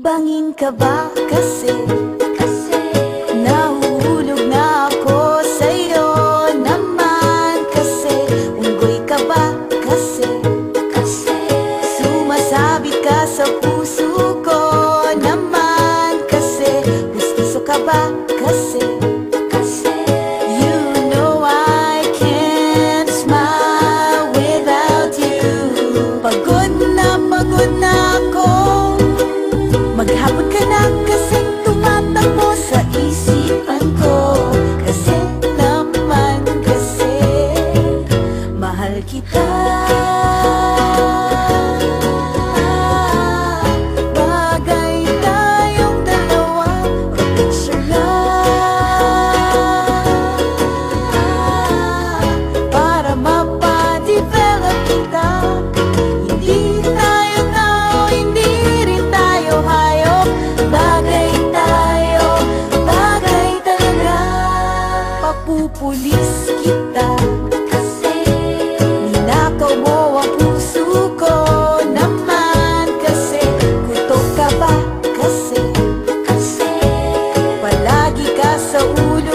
Bangin ka ba kasi nahuhulog na ako sa'yo naman kasi unggoy ka ba kasi sumasabit ka sa puso ko naman kasi gusto ka ba kasi you know I can't smile without you. Pagod na ako, maghapon ka na kasing tumatakbo sa isipan ko. Kasi naman kasi mahal kita. Bagay tayong dalawa, o picture lang, para mapadevelop kita. Hindi tayo tao, hindi rin tayo hayop. Bagay tayo, bagay talaga. Papupulis kita kasi ninakaw mo ang puso ko naman kasi kutok ka ba kasi palagi ka sa ulo